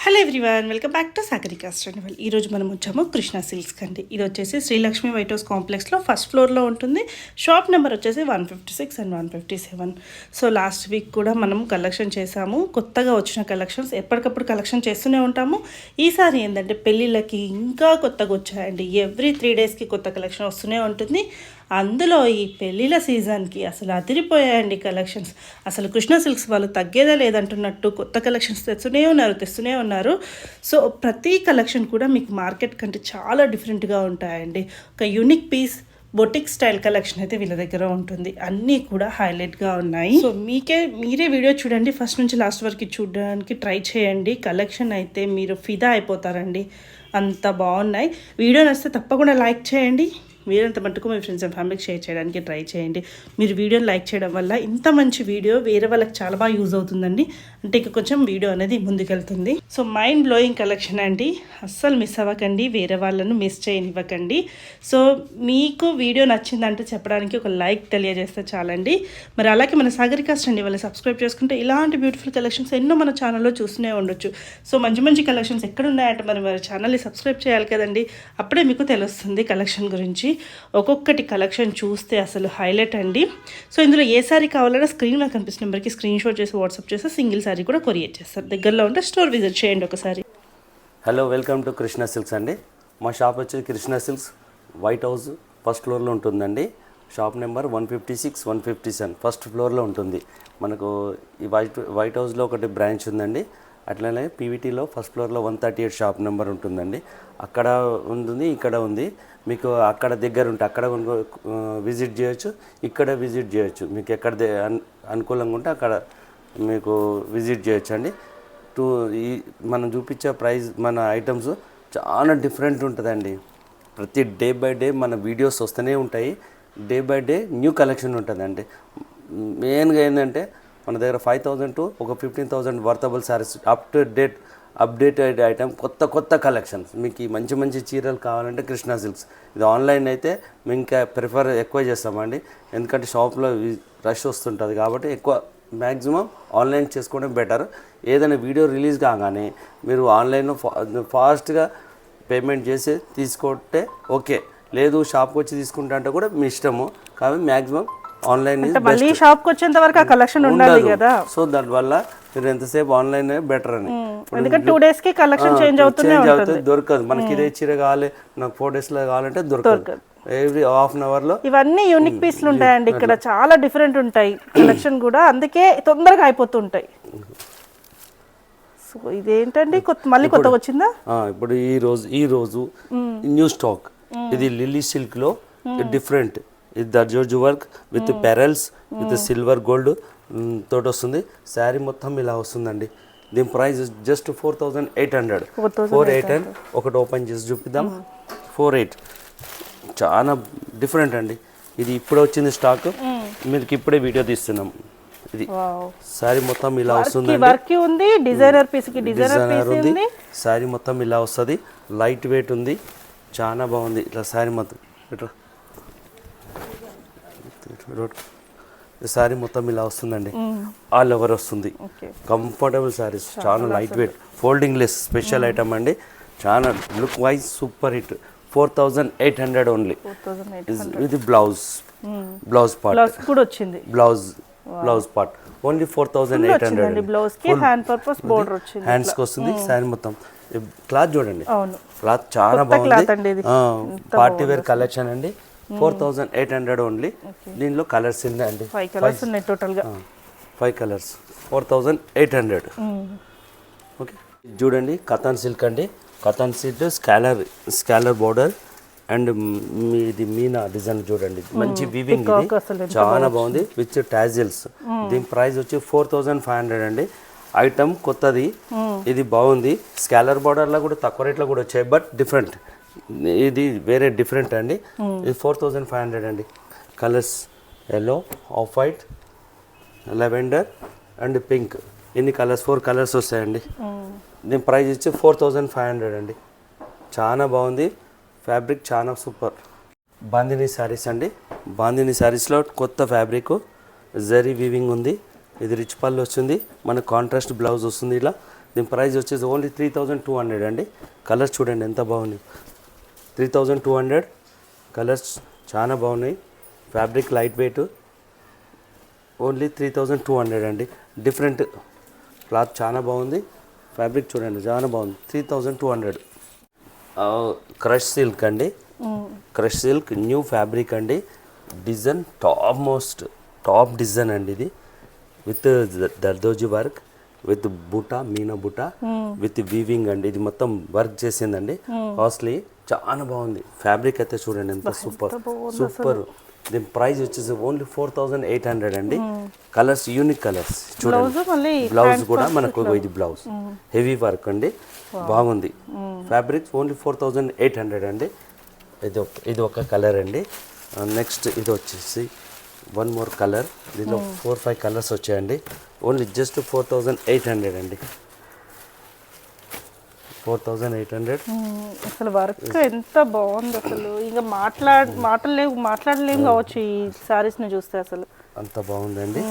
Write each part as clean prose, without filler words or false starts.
Hello everyone, welcome back to Sagarika style. ఈరోజు మనం వచ్చాము కృష్ణ సిల్క్స్ అండి. ఇది వచ్చేసి శ్రీలక్ష్మి వైట్ హౌస్ కాంప్లెక్స్లో ఫస్ట్ ఫ్లోర్లో ఉంటుంది. షాప్ నెంబర్ వచ్చేసి 156 అండ్ 157. సో లాస్ట్ వీక్ కూడా మనం కలెక్షన్ చేసాము. కొత్తగా వచ్చిన కలెక్షన్స్ ఎప్పటికప్పుడు కలెక్షన్ చేస్తూనే ఉంటాము. ఈసారి ఏంటంటే పెళ్ళిళ్ళకి ఇంకా కొత్తగా వచ్చాయండి. ఎవ్రీ 3 డేస్కి కొత్త కలెక్షన్ వస్తూనే ఉంటుంది. అందులో ఈ పెళ్ళిళ్ళ సీజన్కి అసలు అదిరిపోయాయండి కలెక్షన్స్. అసలు కృష్ణ సిల్క్స్ వాళ్ళు తగ్గేదే లేదంటున్నట్టు కొత్త కలెక్షన్స్ తెస్తూనే ఉన్నారు. సో ప్రతి కలెక్షన్ కూడా మీకు మార్కెట్ కంటే చాలా డిఫరెంట్గా ఉంటాయండి. ఒక unique piece boutique style collection అయితే వీళ్ళ దగ్గర ఉంటుంది. అన్నీ కూడా హైలైట్గా ఉన్నాయి. సో మీరే వీడియో చూడండి, ఫస్ట్ నుంచి లాస్ట్ వరకు చూడడానికి ట్రై చేయండి. కలెక్షన్ అయితే మీరు ఫిదా అయిపోతారండి, అంత బాగున్నాయి. వీడియో నచ్చితే తప్పకుండా లైక్ చేయండి. వీరంత మటుకు మీ ఫ్రెండ్స్ అండ్ ఫ్యామిలీకి షేర్ చేయడానికి ట్రై చేయండి. మీరు వీడియోని లైక్ చేయడం వల్ల ఇంత మంచి వీడియో వేరే వాళ్ళకి చాలా బాగా యూజ్ అవుతుందండి. అంటే ఇక కొంచెం వీడియో అనేది ముందుకెళ్తుంది. సో మైండ్ బ్లోయింగ్ కలెక్షన్ అండి, అస్సలు మిస్ అవ్వకండి, వేరే వాళ్ళను మిస్ చేయనివ్వకండి. సో మీకు వీడియో నచ్చిందంటే చెప్పడానికి ఒక లైక్ తెలియజేస్తే చాలండి. మరి అలాగే మన సాగరికా స్టైల్ వాళ్ళు సబ్స్క్రైబ్ చేసుకుంటే ఇలాంటి బ్యూటిఫుల్ కలెక్షన్స్ ఎన్నో మన ఛానల్లో చూస్తూనే ఉండొచ్చు. సో మంచి మంచి కలెక్షన్స్ ఎక్కడ ఉన్నాయంటే మరి ఛానల్ని సబ్స్క్రైబ్ చేయాలి కదండి, అప్పుడే మీకు తెలుస్తుంది కలెక్షన్ గురించి. ఒక్కొక్కటి కలెక్షన్ చూస్తే అసలు హైలైట్ అండి. సో ఇందులో ఏ సారీ కావాలన్నా స్క్రీన్ మీద కనిపిస్తున్న నెంబర్కి స్క్రీన్ షాట్ చేసి వాట్సాప్ చేస్తే సింగిల్ సారీ కూడా కొరియర్ చేస్తారు. దగ్గరలో ఉంటే స్టోర్ విజిట్ చేయండి ఒకసారి. Hello, welcome to Krishna silks అండి. మా షాప్ వచ్చి Krishna silks white house first ఫ్లోర్లో ఉంటుందండి. షాప్ నెంబర్ 156, 157 ఫస్ట్ ఫ్లోర్లో ఉంటుంది. మనకు ఈ వైట్ హౌస్లో ఒకటి బ్రాంచ్ ఉందండి. అట్లనే పీవీటీలో ఫస్ట్ ఫ్లోర్లో 138 షాప్ నెంబర్ ఉంటుందండి. అక్కడ ఉంటుంది, ఇక్కడ ఉంది. మీకు అక్కడ దగ్గర ఉంటే అక్కడ విజిట్ చేయొచ్చు, ఇక్కడ విజిట్ చేయొచ్చు. మీకు ఎక్కడ అనుకూలంగా ఉంటే అక్కడ మీకు విజిట్ చేయొచ్చు అండి. మనం చూపించే ప్రైస్ మన ఐటమ్స్ చాలా డిఫరెంట్ ఉంటుందండి. ప్రతి డే బై డే మన వీడియోస్ వస్తూనే ఉంటాయి. Day by day new collection ఉంటుందండి. మెయిన్గా ఏంటంటే మన దగ్గర 5,000 to 15,000 worthable saris updated item, కొత్త కలెక్షన్స్. మీకు మంచి మంచి చీరలు కావాలంటే కృష్ణ సిల్క్స్. ఇది ఆన్లైన్ అయితే మేము ఇంకా ప్రిఫర్ ఎక్కువ చేస్తామండి, ఎందుకంటే షాప్లో రష్ వస్తుంటుంది కాబట్టి ఎక్కువ మ్యాక్సిమం ఆన్లైన్ చేసుకోవడం బెటర్. ఏదైనా వీడియో రిలీజ్ కాగానే మీరు ఆన్లైన్లో ఫాస్ట్గా పేమెంట్ చేసి తీసుకుంటే ఓకే, లేదు షాప్కి వచ్చి తీసుకుంటా అంటే కూడా మీ ఇష్టము. కాబట్టి మ్యాక్సిమం ఆన్లైన్ మళ్ళీ షాప్కి వచ్చేంత వరకు ఆ కలెక్షన్ ఉండాలి కదా. సో దానివల్ల మీరు ఎంతసేపు ఆన్లైన్ బెటర్ అని. ఎందుకంటే 2 days కి కలెక్షన్ చేంజ్ అవుతుంది, దొరకదు. మనకి ఇదే చీర కావాలి, నాకు 4 days లో కావాలంటే దొరకదు. ఎవ్రీ హాఫ్ అన్ అవర్ లో ఇవన్నీ యూనిక్ పీస్లు ఉంటాయండి. ఇక్కడ చాలా డిఫరెంట్ ఉంటాయి కలెక్షన్ కూడా, అందుకే తొందరగా అయిపోతుంటాయి. సో ఇదేంటండి మళ్ళీ కొత్తగా వచ్చిందా? ఇప్పుడు ఈ రోజు న్యూ స్టాక్. ఇది లిల్లీ సిల్క్ లో డిఫరెంట్. ఇది దర్జోజు work with pearls with silver gold తోటి వస్తుంది. శారీ మొత్తం ఇలా వస్తుందండి. దీని ప్రైస్ జస్ట్ 4,800. 4,800. ఒకటి ఓపెన్ చేసి చూపిద్దాం. 4,800 చాలా డిఫరెంట్ అండి. ఇది ఇప్పుడే వచ్చింది స్టాక్, మీకు ఇప్పుడే వీడియో తీస్తున్నాం. ఇది శారీ మొత్తం ఇలా వస్తుంది. డిజైనర్ ఉంది. శారీ మొత్తం ఇలా వస్తుంది. లైట్ వెయిట్ ఉంది, చాలా బాగుంది. ఇట్లా శారీ మొత్తం ఇట్లా శారీ మొత్తం ఇలా వస్తుందండి. ఆల్ ఓవర్ వస్తుంది. కంఫర్టబుల్ శారీస్, చాలా light weight, folding less special item అండి. చాలా look wise super hit. 4,800 only. ఇది బ్లౌజ్ పార్ట్ కూడా వచ్చింది. Blouse part only 4,800. హ్యాండ్స్ కి వస్తుంది. శారీ మొత్తం క్లాత్ చూడండి, క్లాత్ చాలా బాగుంది. పార్టీ వేర్ కలెక్షన్ అండి. 4,800 ఓన్లీ. దీనిలో కలర్స్ అండి 5 కలర్స్ ఉన్నాయి టోటల్గా. 5 కలర్స్ 4,800. ఓకే, చూడండి కథన్ సిల్క్ అండి. కథన్ సిల్క్ స్కాలర్ బోర్డర్ అండ్ ఇది మీనా డిజైన్ చూడండి, మంచి వీవింగ్. ఇది చాలా బాగుంది విత్ టాజిల్స్. దీని ప్రైస్ వచ్చి 4,500 అండి. ఐటమ్ కొత్తది, ఇది బాగుంది. స్కాలర్ బోర్డర్లో కూడా తక్కువ రేట్లో కూడా వచ్చాయి, బట్ డిఫరెంట్. ఇది వేరే డిఫరెంట్ అండి. ఇది 4,500 అండి. Colours yellow, off white, lavender and pink. ఇన్ని కలర్స్ 4 కలర్స్ వస్తాయండి. దీని ప్రైస్ ఇచ్చి 4,500 అండి. చాలా బాగుంది, ఫ్యాబ్రిక్ చాలా సూపర్. బాందిని శారీస్ అండి. బాందిని శారీస్లో కొత్త ఫ్యాబ్రిక్, జరీ వీవింగ్ ఉంది. ఇది రిచ్ పళ్ళు వస్తుంది, మన కాంట్రాస్ట్ బ్లౌజ్ వస్తుంది. ఇలా దీని ప్రైస్ వచ్చేసి ఓన్లీ 3200 అండి. కలర్స్ చూడండి ఎంత బాగున్నాయి. 3200 కలర్స్ చాలా బాగున్నాయి. ఫ్యాబ్రిక్ లైట్ వెయిట్, ఓన్లీ 3200 అండి. డిఫరెంట్ క్లాత్ చాలా బాగుంది. ఫ్యాబ్రిక్ చూడండి చాలా బాగుంది. 3200. క్రష్ సిల్క్ అండి. క్రష్ సిల్క్ న్యూ ఫ్యాబ్రిక్ అండి. డిజైన్ టాప్ డిజైన్ అండి. ఇది విత్ దర్దోజీ వర్క్, విత్ బూటా, మీనా బూటా, విత్ వీవింగ్ అండి. ఇది మొత్తం వర్క్ చేసిందండి. కాస్ట్లీ, చాలా బాగుంది. ఫ్యాబ్రిక్ అయితే చూడండి ఎంత సూపర్. దీని ప్రైస్ వచ్చేసి ఓన్లీ 4800 అండి. కలర్స్ యూనిక్ కలర్స్ చూడండి. బ్లౌజ్ కూడా మనకు ఇది బ్లౌజ్ హెవీ వర్క్ అండి. బాగుంది. ఫ్యాబ్రిక్ ఓన్లీ 4800 అండి. ఇది ఒక కలర్ అండి. నెక్స్ట్ ఇది వచ్చేసి వన్ మోర్ కలర్. దీనిలో 4-5 కలర్స్ వచ్చాయండి. ఓన్లీ జస్ట్ 4800 అండి. 4800. అసలు వర్క్ ఎంత బాగుంది. అసలు ఇంకా మాట్లాడలేము కావచ్చు ఈ శారీస్ని చూస్తే. అసలు అంత బాగుందండి.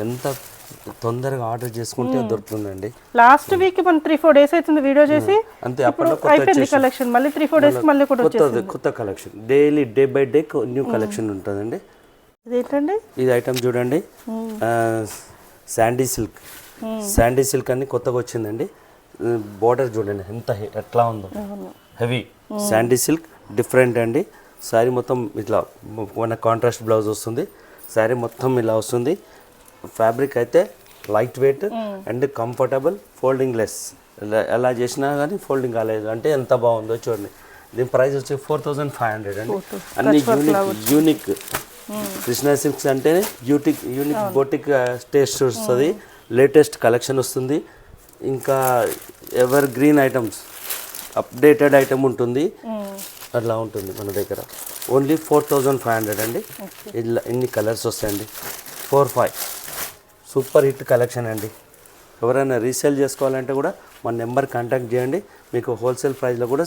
ఎంత తొందరగా ఆర్డర్ చేసుకుంటే దొరుకుతుందండి. లాస్ట్ వీక్ మనం 3-4 డేస్ అవుతుంది వీడియో చేసి. అంతే, అయిపోయింది కలెక్షన్. మళ్ళీ 3-4 డేస్ మళ్ళీ కూడా కొత్త collection. Daily day by day new collection ఉంటుందండి. ఇదేంటండి? ఇది ఐటమ్ చూడండి. శాండీ సిల్క్ అని కొత్తగా వచ్చిందండి. బోర్డర్ చూడండి ఎట్లా ఉందో. హెవీ శాండీ సిల్క్ డిఫరెంట్ అండి. శారీ మొత్తం ఇట్లా మన కాంట్రాస్ట్ బ్లౌజ్ వస్తుంది. శారీ మొత్తం ఇలా వస్తుంది. ఫ్యాబ్రిక్ అయితే light weight and comfortable, folding less. ఎలా చేసినా కానీ ఫోల్డింగ్ కాలేదు అంటే ఎంత బాగుందో చూడండి. దీని ప్రైస్ వచ్చి 4500 అండి. అన్ని యూనిక్ కృష్ణా సిల్క్స్ అంటే యూనిక్ బోటిక్ టేస్ట్ వస్తుంది. లేటెస్ట్ కలెక్షన్ వస్తుంది. ఇంకా ever green items, updated item ఉంటుంది. అట్లా ఉంటుంది మన దగ్గర. ఓన్లీ 4500 అండి. ఇలా ఇన్ని కలర్స్ వస్తాయండి. 4-5 సూపర్ హిట్ కలెక్షన్ అండి. ఎవరైనా రీసేల్ చేసుకోవాలంటే కూడా మన నెంబర్ కాంటాక్ట్ చేయండి. మీకు హోల్సేల్ ప్రైస్లో కూడా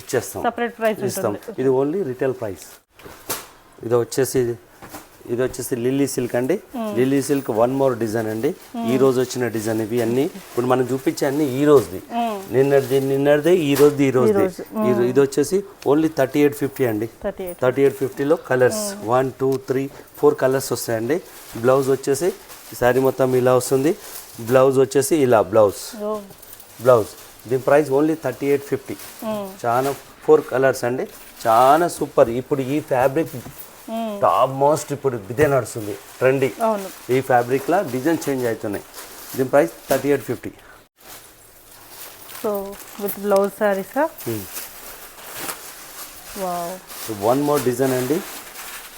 ఇచ్చేస్తాం, సెపరేట్ ప్రైస్ ఇస్తాం. ఇది ఓన్లీ రిటైల్ ప్రైస్. ఇది వచ్చేసి లిల్లీ సిల్క్ అండి. Lily silk one more design అండి. ఈ రోజు వచ్చిన డిజైన్ ఇవి అన్ని. ఇప్పుడు మనం చూపించే అన్ని ఈ రోజుది, నిన్నటిది ఈ రోజుది. ఇది వచ్చేసి ఓన్లీ 3850 అండి. 3850లో కలర్స్ 1, 2, 3, 4 కలర్స్ వస్తాయండి. బ్లౌజ్ వచ్చేసి శారీ మొత్తం ఇలా వస్తుంది. బ్లౌజ్ వచ్చేసి ఇలా బ్లౌజ్. దీని ప్రైస్ ఓన్లీ 3850. చాలా 4 కలర్స్ అండి. చాలా సూపర్. ఇప్పుడు ఈ ఫ్యాబ్రిక్ టాప్ మోస్ట్ ఇప్పుడు ఇదే నడుస్తుంది, ట్రెండీ. ఈ ఫ్యాబ్రిక్లో డిజైన్ చేంజ్ అవుతున్నాయి. దీని ప్రైస్ 3850. సో విత్ బ్లౌజ్ సారీసా? వావ్, వన్ మోర్ డిజైన్ అండి.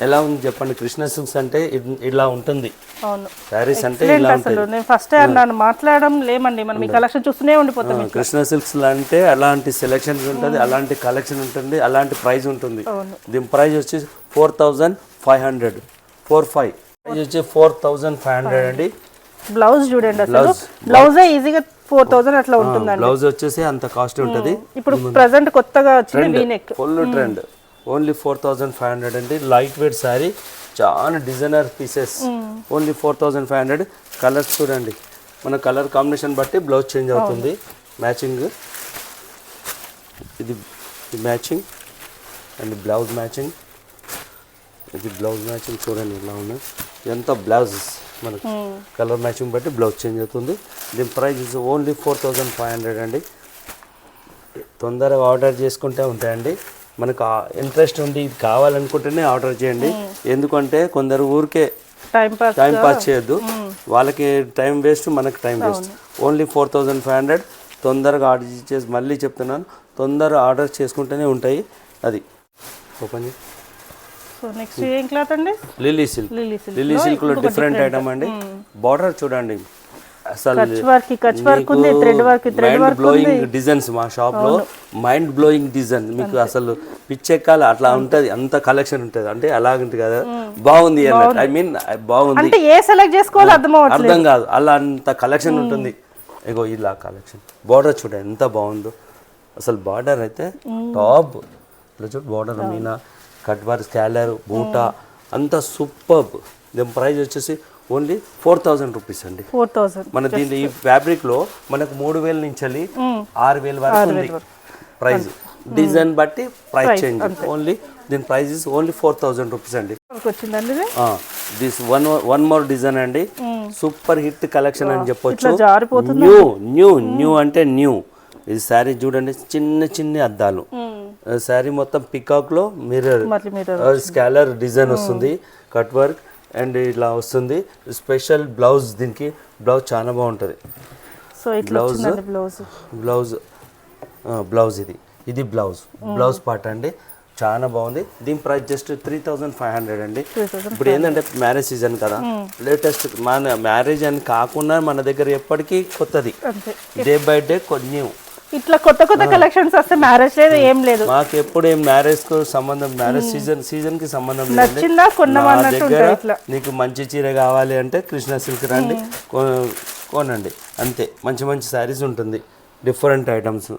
ఎలా ఉంది చెప్పండి? కృష్ణ సిల్క్స్ అంటే ఇలా ఉంటుంది. అవును, శారీస్ అంటే ఇలా ఉంటుంది. నేను ఫస్ట్ అన్నాను మాట్లాడడం లేమండి, మనం ఈ కలెక్షన్ చూస్తూనే ఉండిపోతాం. కృష్ణ సిల్క్స్ అంటే అలాంటి సెలెక్షన్ ఉంటుంది, అలాంటి కలెక్షన్ ఉంటుంది, అలాంటి ప్రైస్ ఉంటుంది. దీని ప్రైస్ వచ్చి 4500. 45 ప్రైస్ వచ్చి 4500 అండి. బ్లౌజ్ చూడండి, అసలు బ్లౌజ్ ఈజీగా 4000 అట్లా ఉంటుందండి. బ్లౌజ్ వచ్చేసి అంత కాస్ట్ ఉంటుంది. ఇప్పుడు ప్రెసెంట్ కొత్తగా వచ్చిన వీనెక్ ఫుల్ ట్రెండ్. ఓన్లీ 4500 అండి. లైట్ వెయిట్ శారీ, చాలా డిజైనర్ పీసెస్. ఓన్లీ 4500. కలర్స్ చూడండి, మన కలర్ కాంబినేషన్ బట్టి బ్లౌజ్ చేంజ్ అవుతుంది. మ్యాచింగ్, ఇది మ్యాచింగ్ అండ్ బ్లౌజ్ మ్యాచింగ్. ఇది బ్లౌజ్ మ్యాచింగ్ చూడండి ఇలా ఉన్నాయి. ఎంత బ్లౌజ్ మనకు కలర్ మ్యాచింగ్ బట్టి బ్లౌజ్ చేంజ్ అవుతుంది. దీని ప్రైస్ ఓన్లీ 4500 అండి. తొందరగా ఆర్డర్ చేసుకుంటే ఉంటాయండి. మనకు ఇంట్రెస్ట్ ఉండి ఇది కావాలనుకుంటేనే ఆర్డర్ చేయండి. ఎందుకంటే కొందరు ఊరికే టైం పాస్ చేయొద్దు. వాళ్ళకి టైం వేస్ట్, మనకి టైం వేస్ట్. ఓన్లీ 4500. తొందరగా ఆర్డర్ చేసి, మళ్ళీ చెప్తున్నాను, తొందరగా ఆర్డర్ చేసుకుంటేనే ఉంటాయి. అది ఓపెన్ చేసి. సో నెక్స్ట్ ఏం క్లాత్ అండి? Lily silk. లిల్లీ సిల్క్ లో డిఫరెంట్ ఐటమ్ అండి. బార్డర్ చూడండి, అసలు మైండ్ బ్లోయింగ్ డిజైన్స్. మా షాప్ లో మైండ్ బ్లోయింగ్ డిజైన్ మీకు అసలు పిచ్చెక్కాలి అట్లా ఉంటది. అంత కలెక్షన్ ఉంటది. అంటే అలాంటి కదా, బాగుంది అన్నట్టు. ఐ మీన్ బాగుంది, అర్థం కాదు, అలా అంత కలెక్షన్ ఉంటుంది. ఇగో ఇలా కలెక్షన్. బార్డర్ చూడండి ఎంత బాగుందో. అసలు బార్డర్ అయితే టాప్. ఇలా చూడు, border Meena, cut work, scholar, బూటా అంతా సూపర్. దీని ప్రైస్ వచ్చేసి ఓన్లీ 4,000 రూపీస్ అండి. 4,000. మన దీని ఈ ఫ్యాబ్రిక్లో మనకు 3,000 నుంచి 6,000 వరకు ఉంది ప్రైస్. డిజైన్ బట్టి ప్రైస్ చేంజ్. ఓన్లీ దీని ప్రైస్ ఇస్ ఓన్లీ 4,000 రూపీస్ అండి. వచ్చిందండి దిస్ వన్ మోర్ డిజైన్ అండి, సూపర్ హిట్ కలెక్షన్ అని చెప్పొచ్చు. న్యూ అంటే న్యూ. ఇది శారీ చూడండి, చిన్న చిన్న అద్దాలు. శారీ మొత్తం పికాక్ లో మిర్రర్ స్కాలర్ డిజైన్ వస్తుంది, కట్ వర్క్ అండ్ ఇలా వస్తుంది. స్పెషల్ బ్లౌజ్, దీనికి బ్లౌజ్ చాలా బాగుంటుంది. బ్లౌజ్ ఇది బ్లౌజ్ పార్ట్ అండి, చాలా బాగుంది. దీని ప్రైస్ జస్ట్ 3,500 అండి. ఇప్పుడు ఏంటంటే మ్యారేజ్ సీజన్ కదా, లేటెస్ట్ మన మ్యారేజ్ అని కాకుండా మన దగ్గర ఎప్పటికీ కొత్తది, డే బై డే న్యూ. ఇట్లా కొత్త కలెక్షన్స్ వస్తే మ్యారేజ్ లేదు, ఏం లేదు. మాకు ఎప్పుడు ఏం మ్యారేజ్ కు సంబంధం, మ్యారేజ్ సీజన్ కి సంబంధం నచ్చిందా కొన్నమన్నట్టు. నీకు మంచి చీర కావాలి అంటే కృష్ణ సిల్క్ రండి, కొనండి అంతే. మంచి మంచి శారీస్ ఉంటుంది, డిఫరెంట్ ఐటమ్స్.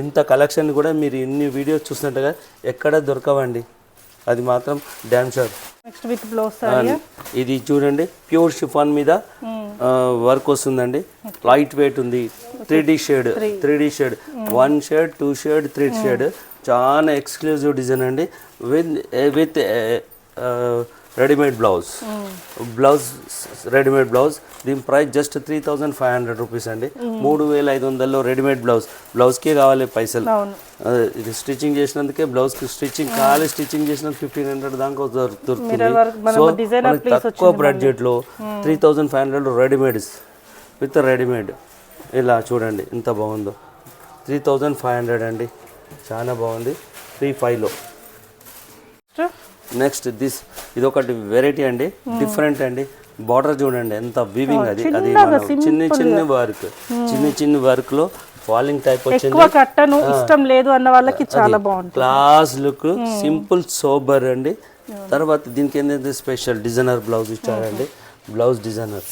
ఇంత కలెక్షన్ కూడా మీరు ఇన్ని వీడియోస్ చూసినట్టుగా ఎక్కడ దొరకవండి, అది మాత్రం damn sure. Next with blouse sorry. ఇది చూడండి, ప్యూర్ షిఫాన్ మీద వర్క్ వస్తుందండి, లైట్ వెయిట్ ఉంది. 3D shade 1 shade 2 shade 3 shade, చాలా ఎక్స్క్లూజివ్ డిజైన్ అండి. With readymade readymade blouse. దీని ప్రైస్ జస్ట్ 3,500 రూపీస్ అండి. 3,500లో రెడీమేడ్ బ్లౌజ్కే కావాలి పైసలు. ఇది స్టిచ్చింగ్ చేసినందుకే బ్లౌజ్కి స్టిచ్చింగ్ కావాలి, స్టిచ్చింగ్ చేసిన 1,500 దాకా దొరుకుతుంది. సో తక్కువ బడ్జెట్లో 3,500 రెడీమేడ్స్ విత్ రెడీమేడ్. ఇలా చూడండి ఎంత బాగుందో, 3,500 అండి, చాలా బాగుంది. 3,500లో. నెక్స్ట్ ఇది ఒకటి వెరైటీ అండి, డిఫరెంట్ అండి. బార్డర్ చూడండి ఎంత వీవింగ్, అది చిన్న వర్క్ లో ఫాలింగ్ టైప్ వచ్చింది. ఇష్టం లేదు అన్న వాళ్ళకి చాలా బాగుంటుంది. క్లాస్ లుక్, సింపుల్ సోబర్ అండి. తర్వాత దీనికి ఏంటంటే స్పెషల్ డిజైనర్ బ్లౌజ్ ఇచ్చారండి. బ్లౌజ్ డిజైనర్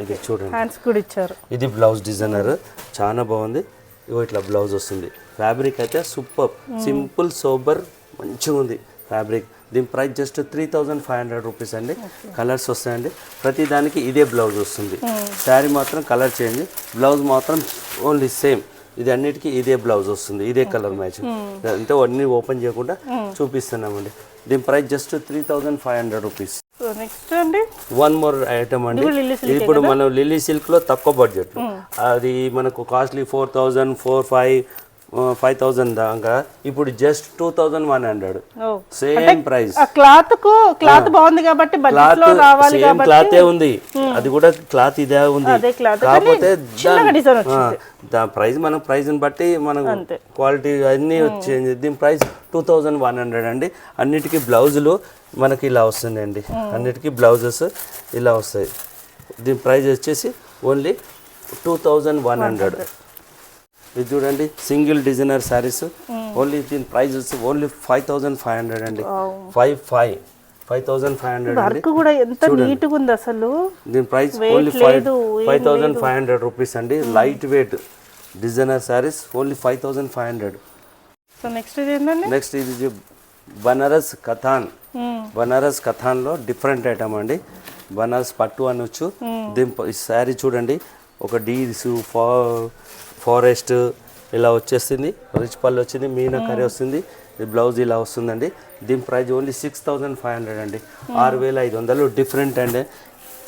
ఇది చూడండి, హ్యాండ్స్ కూడా ఇచ్చారు. ఇది బ్లౌజ్ డిజైనర్, చాలా బాగుంది. ఇట్లా బ్లౌజ్ వస్తుంది. ఫ్యాబ్రిక్ అయితే సూపర్, సింపుల్ సోబర్, మంచిగా ఉంది ఫ్యాబ్రిక్. దీని ప్రైస్ జస్ట్ 3,500 రూపీస్ అండి. కలర్స్ వస్తాయండి, ప్రతి దానికి ఇదే బ్లౌజ్ వస్తుంది. శారీ మాత్రం కలర్ చేంజ్, బ్లౌజ్ మాత్రం ఓన్లీ సేమ్. ఇది అన్నిటికీ ఇదే బ్లౌజ్ వస్తుంది, ఇదే కలర్ మ్యాచ్. అంటే అన్ని ఓపెన్ చేయకుండా చూపిస్తున్నామండి. దీని ప్రైస్ జస్ట్ 3,500 రూపీస్. నెక్స్ట్ అండి వన్ మోర్ ఐటమ్ అండి. ఇప్పుడు మనం లిల్లీ సిల్క్ లో తక్కువ బడ్జెట్, అది మనకు కాస్ట్లీ 4,000 5,000 దాకా, ఇప్పుడు జస్ట్ 2,100 సేమ్ ప్రైస్. క్లాత్ బాగుంది కాబట్టి సేమ్ క్లాతే ఉంది, అది కూడా క్లాత్ ఇదే ఉంది. కాకపోతే ప్రైస్ మనం ప్రైస్ బట్టి మనం క్వాలిటీ అన్ని చేంజ్. దీని ప్రైస్ 2,100 అండి. అన్నిటికీ బ్లౌజులు మనకి ఇలా వస్తుంది అండి, అన్నిటికీ బ్లౌజెస్ ఇలా వస్తాయి. దీని ప్రైస్ వచ్చేసి ఓన్లీ 2,100. ఇది చూడండి, సింగిల్ డిజైనర్ శారీస్. ఓన్లీ దీని ప్రైస్ వచ్చి ఓన్లీ 5,500 అండి. 5,500 అండి. కూడా ఎంత నీట్గా ఉంది అసలు. దీని ప్రైస్ ఓన్లీ 5,500 రూపీస్ అండి. Light weight designer saris only 5,500. So next ఇది ఏంటండి? నెక్స్ట్ ఇది బనారస్ కథాన్లో డిఫరెంట్ ఐటమ్ అండి. బనారస్ పట్టు అనొచ్చు. దీని శారీ చూడండి, ఒక డీల్స్ ఫారెస్ట్ ఇలా వచ్చేస్తుంది, రిచ్ పళ్ళు వచ్చింది, మీనాకరీ వస్తుంది. ఈ బ్లౌజ్ ఇలా వస్తుందండి. దీని ప్రైస్ ఓన్లీ 6,500 అండి. 6,500. డిఫరెంట్ అండి,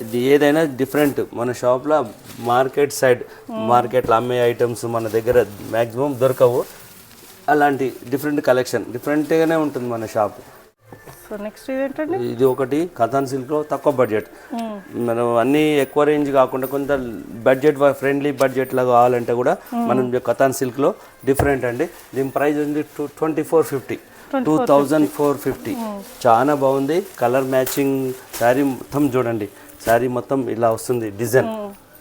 ఇది ఏదైనా డిఫరెంట్. మన షాప్లో మార్కెట్లో అమ్మే ఐటమ్స్ మన దగ్గర మ్యాక్సిమం దొరకవు. అలాంటి డిఫరెంట్ కలెక్షన్, డిఫరెంట్గానే ఉంటుంది మన షాప్. సో నెక్స్ట్ ఇదేంటండి? ఇది ఒకటి కథాన్ సిల్క్లో తక్కువ బడ్జెట్. మనం అన్నీ ఎక్కువ రేంజ్ కాకుండా కొంత బడ్జెట్ ఫ్రెండ్లీ బడ్జెట్లో కావాలంటే కూడా మనం కథాన్ సిల్క్లో డిఫరెంట్ అండి. దీని ప్రైస్ ఉంది 2,450. చాలా బాగుంది. కలర్ మ్యాచింగ్ శారీ మొత్తం చూడండి, శారీ మొత్తం ఇలా వస్తుంది. డిజైన్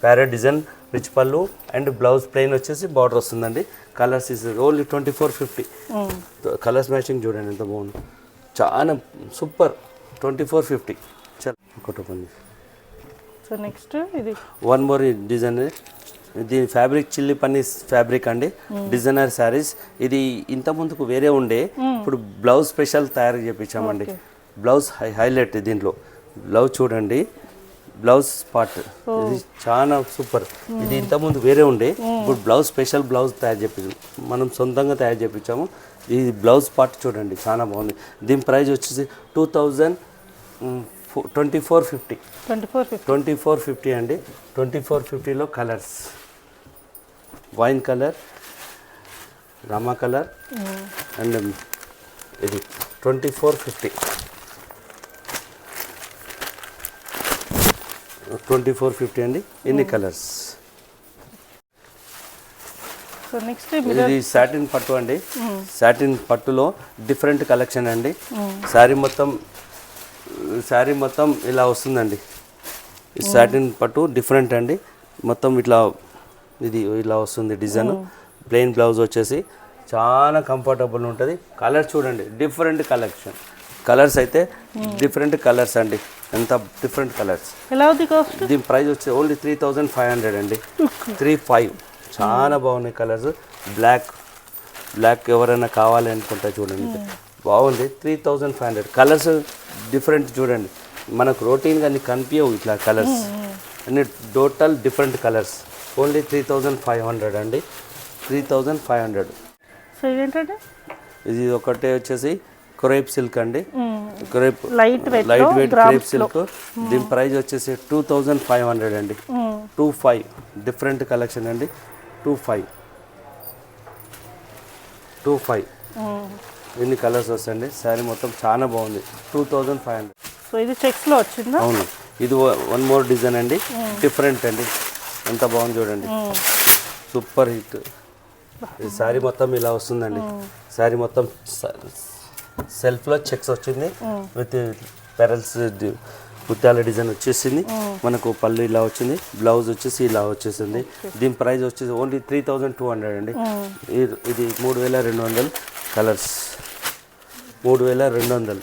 ప్యారెట్ డిజైన్, రిచ్ పళ్ళు అండ్ బ్లౌజ్ ప్లెయిన్ వచ్చేసి బార్డర్ వస్తుందండి. Colours is only 2,450. Colours matching చూడండి ఎంత బాగుంది, చాలా సూపర్. 2,450. చాలా ఒకటి ఉంది. సో నెక్స్ట్ ఇది వన్ మోర్ డిజైన్. దీని ఫ్యాబ్రిక్ చిల్లీ పన్నీస్ ఫ్యాబ్రిక్ అండి, డిజైనర్ శారీస్. ఇది ఇంత ముందుకు వేరే ఉండే, ఇప్పుడు బ్లౌజ్ స్పెషల్ తయారు చేయించామండి. బ్లౌజ్ హైలైట్ దీంట్లో బ్లౌజ్ చూడండి, బ్లౌజ్ పార్ట్ ఇది చాలా సూపర్. ఇది ఇంతకుముందు వేరే ఉండే, ఇప్పుడు బ్లౌజ్ స్పెషల్ బ్లౌజ్ తయారు చేపించాము, మనం సొంతంగా తయారు చేపించాము. ఈ బ్లౌజ్ పార్ట్ చూడండి చాలా బాగుంది. దీని ప్రైస్ వచ్చేసి 2450 2450 అండి. 2450లో colours wine colour, Rama colour and ఇది 2450 2450 అండి. ఇన్ని కలర్స్. సో నెక్స్ట్ ఇది సాటిన్ పట్టు అండి. సాటిన్ పట్టులో డిఫరెంట్ కలెక్షన్ అండి. శారీ మొత్తం ఇలా వస్తుందండి. ఈ సాటిన్ పట్టు డిఫరెంట్ అండి. మొత్తం ఇట్లా ఇది ఇలా వస్తుంది డిజైన్. ప్లెయిన్ బ్లౌజ్ వచ్చేసి చాలా కంఫర్టబుల్ ఉంటుంది. కలర్స్ చూడండి, డిఫరెంట్ కలెక్షన్. కలర్స్ అయితే డిఫరెంట్ కలర్స్ అండి, ఎంత డిఫరెంట్ కలర్స్. ఎలా ఉంది కాస్ట్? దీని ప్రైస్ వచ్చి ఓన్లీ 3500 అండి. 35 చాలా బాగున్నాయి కలర్స్. బ్లాక్ ఎవరైనా కావాలి అనుకుంటా చూడండి, బాగుంది. 3500 కలర్స్ డిఫరెంట్ చూడండి. మనకు రొటీన్గా అన్ని కనిపించవు ఇట్లా కలర్స్ అన్ని, టోటల్ డిఫరెంట్ కలర్స్. ఓన్లీ 3500 అండి. 3500. సో ఇదేంటంటే ఇది ఒకటే వచ్చేసి క్రేప్ సిల్క్ అండి. Crepe light weight crepe silk. దీని ప్రైస్ వచ్చేసి 2500 అండి. 25 డిఫరెంట్ కలెక్షన్ అండి. 25 ఎన్ని కలర్స్ వస్తాయండి. శారీ మొత్తం చాలా బాగుంది. 2500. సో ఇది చెక్స్లో వచ్చిందా? అవును. ఇది వన్ మోర్ డిజైన్ అండి, డిఫరెంట్ అండి. ఎంత బాగుంది చూడండి, సూపర్ హిట్. ఈ శారీ మొత్తం ఇలా వస్తుందండి. శారీ మొత్తం సెల్ఫ్లో చెక్స్ వచ్చింది విత్ పెరల్స్ ముత్యాల డిజైన్ వచ్చేసింది. మనకు పళ్ళు ఇలా వచ్చింది, బ్లౌజ్ వచ్చేసి ఇలా వచ్చేసింది. దీని ప్రైస్ వచ్చేసి ఓన్లీ 3200 అండి. ఇది 3200 కలర్స్. 3200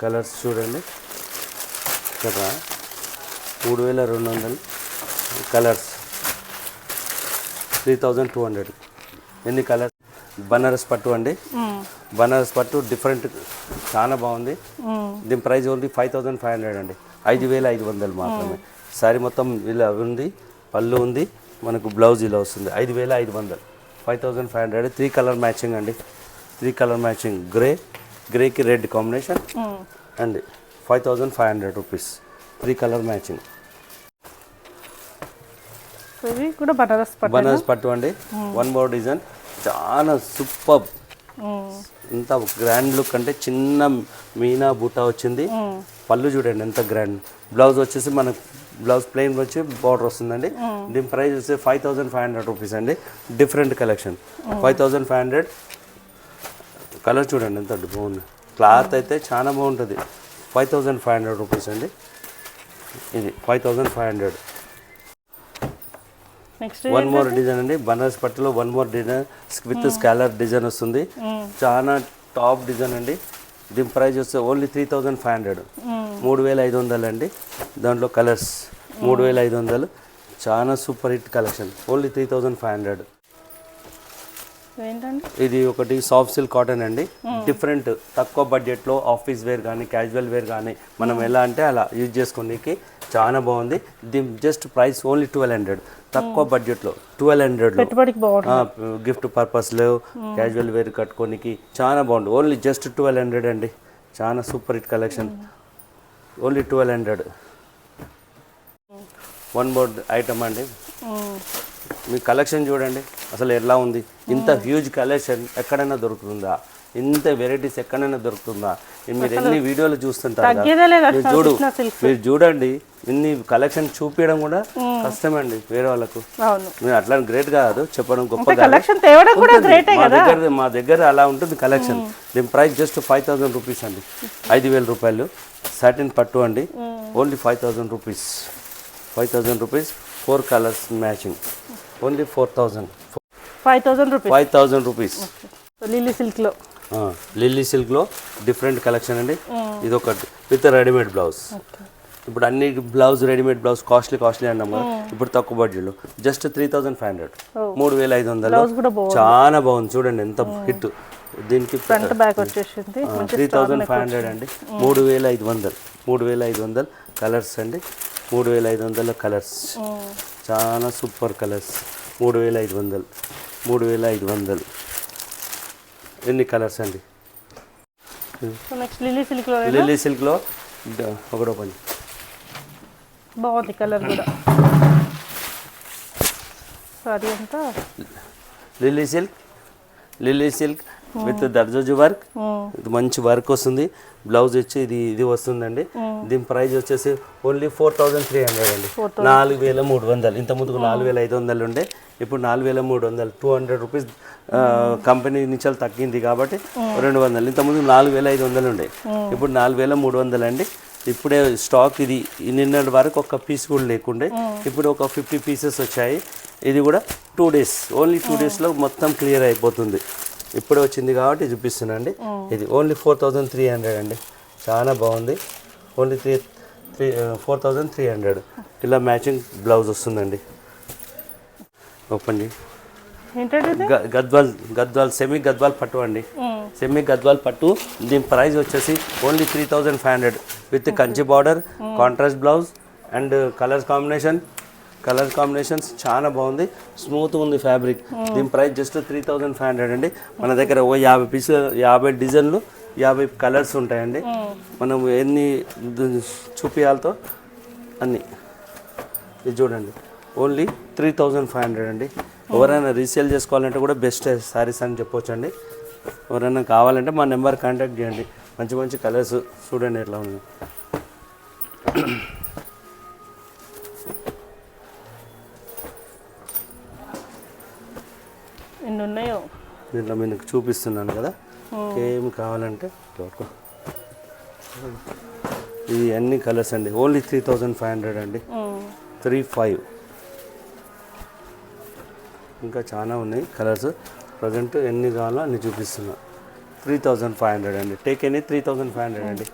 కలర్స్ చూడండి కదా. 3200 కలర్స్, 3200. ఎన్ని కలర్స్. బనారస్ పట్టు అండి. బనారస్ పట్టు డిఫరెంట్ చాలా బాగుంది. దీని ప్రైస్ ఓన్లీ 5500 అండి. 5500 మాత్రమే. శారీ మొత్తం ఇలా ఉంది, పళ్ళు ఉంది, మనకు బ్లౌజ్ ఇలా వస్తుంది. 5500. 5500. 3 కలర్ మ్యాచింగ్ అండి. 3 కలర్ మ్యాచింగ్, గ్రేకి రెడ్ కాంబినేషన్ అండి. 5500 రూపీస్. 3 colour matching. ఇది కూడా బనారస్ పట్టు అండి. వన్ మోర్ డిజైన్ చాలా సూపర్. ఎంత గ్రాండ్ లుక్ అంటే చిన్న మీనా బూటా వచ్చింది. పళ్ళు చూడండి ఎంత గ్రాండ్. బ్లౌజ్ వచ్చేసి మనకు బ్లౌజ్ ప్లెయిన్ వచ్చి బార్డర్ వస్తుందండి. దీని ప్రైస్ వచ్చి 5500 రూపీస్ అండి. Different collection. 5500. కలర్ చూడండి ఎంత బాగుంది. క్లాత్ అయితే చాలా బాగుంటుంది. 5500 రూపీస్ అండి. ఇది 5500. వన్ మోర్ డిజైన్ అండి. బనారస్ పట్టులో one more design with scholar design వస్తుంది. చాలా టాప్ డిజైన్ అండి. దీని ప్రైస్ వస్తే ఓన్లీ 3500. 3500 అండి. దాంట్లో కలర్స్ 3500. చాలా సూపర్ హిట్ కలెక్షన్. ఓన్లీ 3500. ఇది ఒకటి సాఫ్ట్ సిల్క్ కాటన్ అండి. డిఫరెంట్ తక్కువ బడ్జెట్లో ఆఫీస్ వేర్ కానీ క్యాజువల్ వేర్ కానీ మనం ఎలా అంటే అలా యూజ్ చేసుకోనికి చాలా బాగుంది. దీని జస్ట్ ప్రైస్ ఓన్లీ 1200. తక్కువ బడ్జెట్లో 1200లో గిఫ్ట్ పర్పస్లో క్యాజువల్ వేర్ కట్టుకోనికి చాలా బాగుంది. ఓన్లీ జస్ట్ 1200 అండి. చాలా super hit collection. Only 1200. One more item అండి. మీ కలెక్షన్ చూడండి అసలు ఎలా ఉంది. ఇంత హ్యూజ్ కలెక్షన్ ఎక్కడైనా దొరుకుతుందా? ఇంత వెరైటీస్ ఎక్కడైనా దొరుకుతుందా? మీరు ఎన్ని వీడియోలు చూస్తుంటారు. మీరు చూడండి, ఇన్ని కలెక్షన్ చూపించడం కూడా కష్టమండి వేరే వాళ్ళకు. మీరు అట్లా గ్రేట్ కాదు చెప్పడం, గొప్ప మా దగ్గర అలా ఉంటుంది కలెక్షన్. దీని ప్రైస్ జస్ట్ 5000 రూపీస్ అండి. 5000 రూపాయలు. సాటిన్ పట్టు అండి. Only 5000 rupees. 5000 rupees. 4 colours matching. Only 5000 rupees. Lily సిల్క్లో డిఫరెంట్ కలెక్షన్ అండి. ఇది ఒకటి విత్ రెడీమేడ్ బ్లౌజ్. ఇప్పుడు అన్ని బ్లౌజ్ రెడీమేడ్ బ్లౌజ్ కాస్ట్లీ అన్నాం కదా. ఇప్పుడు తక్కువ బడ్జెట్లో జస్ట్ 3500. 3500. చాలా బాగుంది చూడండి ఎంత హిట్. దీనికి 3500 అండి. 3500. 3500 కలర్స్ అండి 3500 కలర్స్, చాలా సూపర్ కలర్స్. 3500 3500 ఎన్ని కలర్స్ అండి. నెక్స్ట్ లిల్లీ సిల్క్ లో లిల్లీ సిల్క్లో ఒకటో పని బాగుంది కలర్ కూడా. సారీ అంతా లిల్లీ సిల్క్ విత్ దర్జోజు వర్క్, ఇది మంచి వర్క్ వస్తుంది. బ్లౌజ్ వచ్చి ఇది వస్తుందండి. దీని ప్రైస్ వచ్చేసి ఓన్లీ 4300 అండి. 4300. ఇంత ముందుకు 4500 ఉండే, ఇప్పుడు 4300. 200 రూపీస్ కంపెనీ నుంచి తగ్గింది కాబట్టి 200. ఇంత ముందు 4500 ఉండే, ఇప్పుడు 4300 అండి. ఇప్పుడే స్టాక్ ఇది నిన్నటి వరకు ఒక పీస్ కూడా లేకుండే, ఇప్పుడు ఒక 50 పీసెస్ వచ్చాయి. ఇది కూడా 2 days, ఓన్లీ 2 daysలో మొత్తం క్లియర్ అయిపోతుంది. ఇప్పుడే వచ్చింది కాబట్టి చూపిస్తున్నా అండి. ఇది ఓన్లీ 4300 అండి. చాలా బాగుంది. ఓన్లీ 4300. ఇలా మ్యాచింగ్ బ్లౌజ్ వస్తుందండి. ఓపెన్ ఏంటంటే గద్వాల్ సెమీ గద్వాల్ పట్టు అండి. సెమీ గద్వాల్ పట్టు. దీని ప్రైస్ వచ్చేసి only 3500 with Kanchi border, contrast blouse and colour combinations చాలా బాగుంది. స్మూత్గా ఉంది ఫ్యాబ్రిక్. దీని ప్రైస్ జస్ట్ 3500 అండి. మన దగ్గర 50 పీసులు, 50 డిజైన్లు, 50 కలర్స్ ఉంటాయండి. మనం ఎన్ని చూపియాలతో అన్నీ. ఇది చూడండి, ఓన్లీ 3500 అండి. ఎవరైనా రీసేల్ చేసుకోవాలంటే కూడా బెస్ట్ శారీస్ అని చెప్పొచ్చు అండి. ఎవరైనా కావాలంటే మా నెంబర్ కాంటాక్ట్ చేయండి. మంచి మంచి కలర్స్ చూడండి ఎట్లా ఉంది. ఎన్ని ఉన్నాయో దీంట్లో మీకు చూపిస్తున్నాను కదా. ఏం కావాలంటే ఇది అన్ని కలర్స్ అండి. ఓన్లీ 3500 అండి. 35. ఇంకా చాలా ఉన్నాయి కలర్స్. ప్రజెంట్ ఎన్ని కావాలో అన్ని చూపిస్తున్నా. 3500 అండి. టేక్ ఎనీ 3500 అండి.